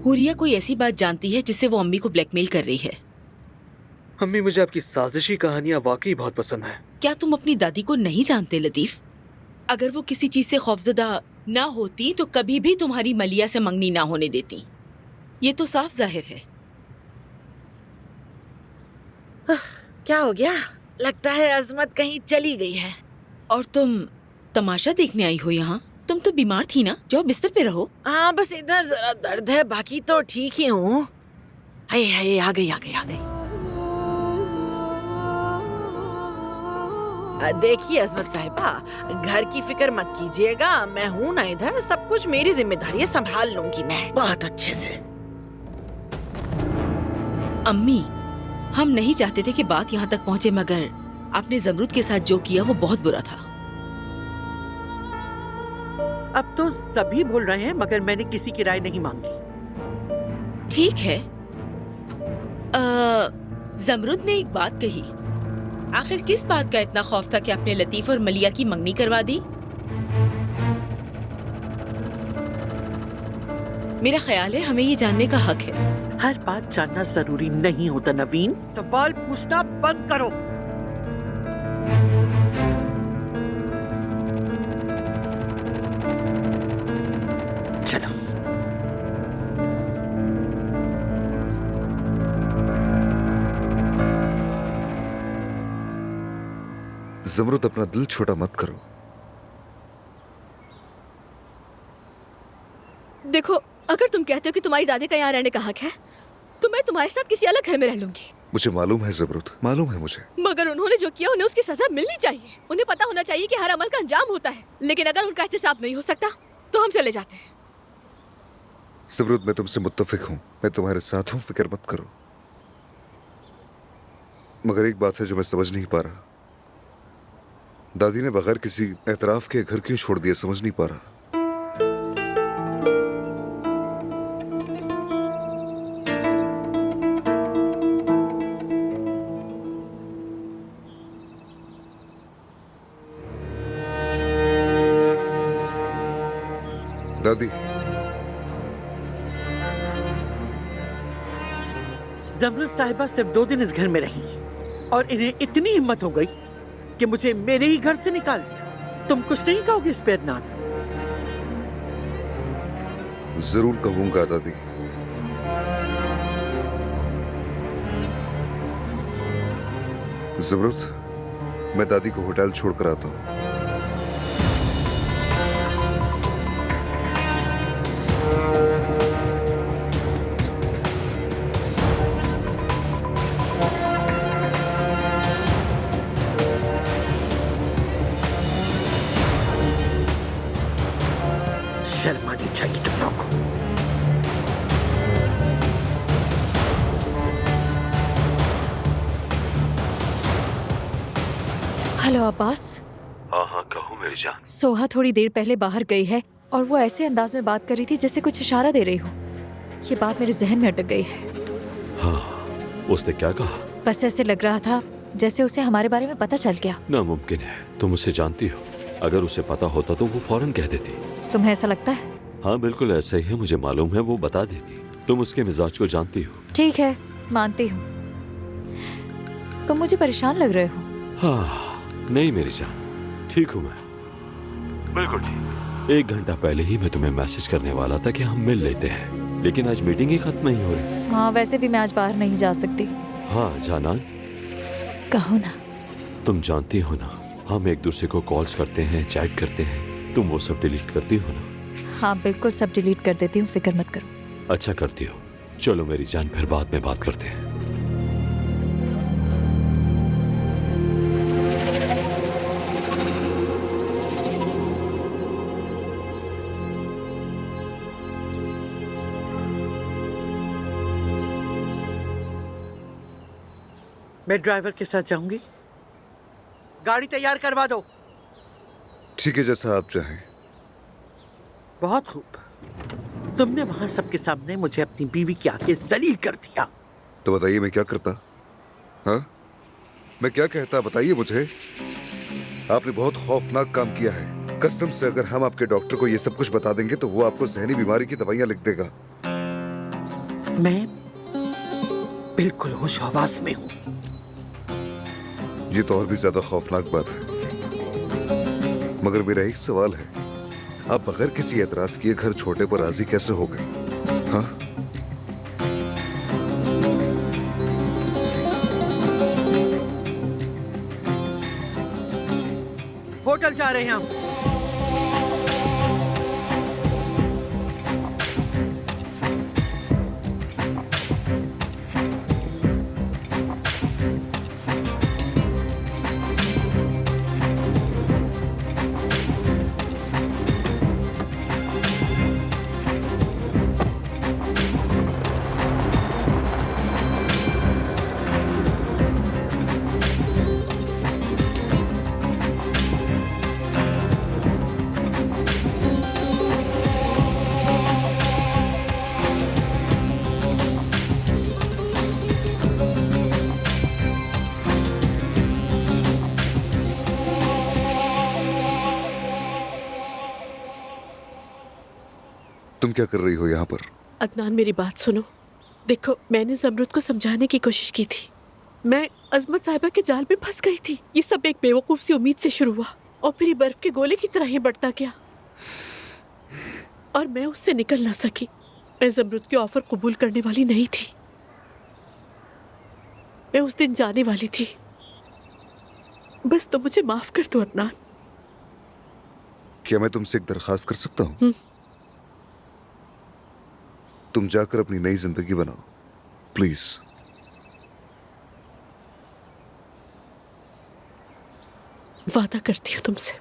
हुरिया कोई ऐसी बात जानती है जिससे वो अम्मी को ब्लैकमेल कर रही है। अम्मी, मुझे आपकी साजिशी कहानियां वाकई बहुत पसंद है। क्या तुम अपनी दादी को नहीं जानते लतीफ? अगर वो किसी चीज से खौफजदा ना होती तो कभी भी तुम्हारी मलिया से मंगनी ना होने देती। ये तो साफ जाहिर है। क्या हो गया? लगता है अजमत कहीं चली गई है। और तुम तमाशा देखने आई हो यहाँ? तुम तो बीमार थी ना, जाओ बिस्तर पे रहो। हाँ, बस इधर जरा दर्द है, बाकी तो ठीक ही हूँ। हाय हाय, आ गई आ गई आ गई। देखिए अजमत साहिबा, घर की फिक्र मत कीजिएगा, मैं हूँ ना इधर, सब कुछ मेरी जिम्मेदारी है, संभाल लूंगी मैं बहुत अच्छे से। अम्मी, हम नहीं चाहते थे कि बात यहाँ तक पहुँचे, मगर आपने जमरूद के साथ जो किया वो बहुत बुरा था। अब तो सभी भूल रहे हैं, मगर मैंने किसी की राय नहीं मांगी। ठीक है। जमरूद ने एक बात कही, आखिर किस बात का इतना खौफ था कि आपने लतीफ और मलिया की मंगनी करवा दी? मेरा ख्याल है हमें ये जानने का हक है। हर बात जानना जरूरी नहीं होता नवीन, सवाल पूछना बंद करो। चलो। जमरूद, अपना दिल छोटा मत करो। देखो, अगर तुम कहते हो कि तुम्हारी दादी का यहाँ रहने का हक है, तो मैं तुम्हारे साथ किसी अलग घर में रह लूंगी। मुझे मालूम है जमरूद, मालूम है मुझे। मगर उन्होंने जो किया उन्हें उसकी सजा मिलनी चाहिए। उन्हें पता होना चाहिए कि हर अमल का अंजाम होता है, लेकिन अगर उनका एहतिसाब नहीं हो सकता तो हम चले जाते हैं। जमरूद, मैं तुमसे मुत्तफिक हूँ, मैं तुम्हारे साथ हूँ, फिक्र मत करो। मगर एक बात है जो मैं समझ नहीं पा रहा, दादी ने बगैर किसी एतराफ के घर क्यों छोड़ दिया, समझ नहीं पा रहा। दादी, जमरूद साहिबा सिर्फ 2 दिन इस घर में रही और इन्हें इतनी हिम्मत हो गई कि मुझे मेरे ही घर से निकाल दिया। तुम कुछ नहीं कहोगे इस पे अदनान? जरूर कहूंगा दादी। जमरूद, मैं दादी को होटल छोड़कर आता हूँ। शर्म आनी चाहिए तुम लोगों को। हेलो अब्बास। हाँ हाँ, कहो मेरी जान। सोहा थोड़ी देर पहले बाहर गई है और वो ऐसे अंदाज में बात कर रही थी जैसे कुछ इशारा दे रही हो। ये बात मेरे जहन में अटक गई है। हाँ, उसने क्या कहा? बस ऐसे लग रहा था जैसे उसे हमारे बारे में पता चल गया। नामुमकिन है, तुम उसे जानती हो। अगर उसे पता होता तो वो फौरन कह देती। तुम्हें ऐसा लगता है? हाँ बिल्कुल ऐसा ही है, मुझे मालूम है, वो बता देती। तुम उसके मिजाज को जानती हो। ठीक है, मानती हूँ। तुम मुझे परेशान लग रहे हो। हाँ नहीं मेरी जान, ठीक हूँ मैं, बिल्कुल ठीक। 1 घंटा पहले ही मैं तुम्हें मैसेज करने वाला था कि हम मिल लेते हैं, लेकिन आज मीटिंग ही खत्म नहीं हो रही। हाँ, वैसे भी मैं आज बाहर नहीं जा सकती। हाँ जाना, कहो ना। तुम जानती हो ना, हम एक दूसरे को कॉल्स करते हैं, चैट करते हैं, तुम वो सब डिलीट करती हो ना? हाँ बिल्कुल, सब डिलीट कर देती हूँ, फिक्र मत करो। अच्छा करती हो। चलो मेरी जान, फिर बाद में बात करते हैं। मैं ड्राइवर के साथ जाऊंगी, गाड़ी तैयार करवा दो। ठीक है, जैसा आप चाहें। बहुत खूब। तुमने वहां सबके सामने मुझे अपनी बीवी के आगे जलील कर दिया। तो बताइए मैं क्या करता? हाँ, मैं क्या कहता, बताइए मुझे। आपने बहुत खौफनाक काम किया है। कसम से अगर हम आपके डॉक्टर को ये सब कुछ बता देंगे तो वो आपको ज़हनी बीमारी की दवाइयां लिख देगा। मैं बिल्कुल होश हवास में हूँ। ये तो और भी ज्यादा खौफनाक बात है। मगर मेरा एक सवाल है, आप बगैर किसी एतराज किए घर छोड़ने पर राजी कैसे हो गए? हाँ? होटल जा रहे हैं हम। तुम क्या कर रही हो यहाँ पर? अदनान, मेरी बात सुनो। देखो, मैंने जमरुद को समझाने की कोशिश की थी। मैं अजमत साहिबा के जाल में फंस गई थी। ये सब एक बेवकूफ सी उम्मीद से शुरू हुआ और फिर ये बर्फ के गोले की तरह ही बढ़ता गया और मैं उससे निकल ना सकी। मैं जमरुद के ऑफर कबूल करने वाली नहीं थी। मैं उस दिन जाने वाली थी। बस तो मुझे माफ कर दो अदनान। क्या मैं तुमसे एक दरखास्त कर सकता हूँ? तुम जाकर अपनी नई जिंदगी बनाओ, प्लीज। वादा करती हूँ तुमसे।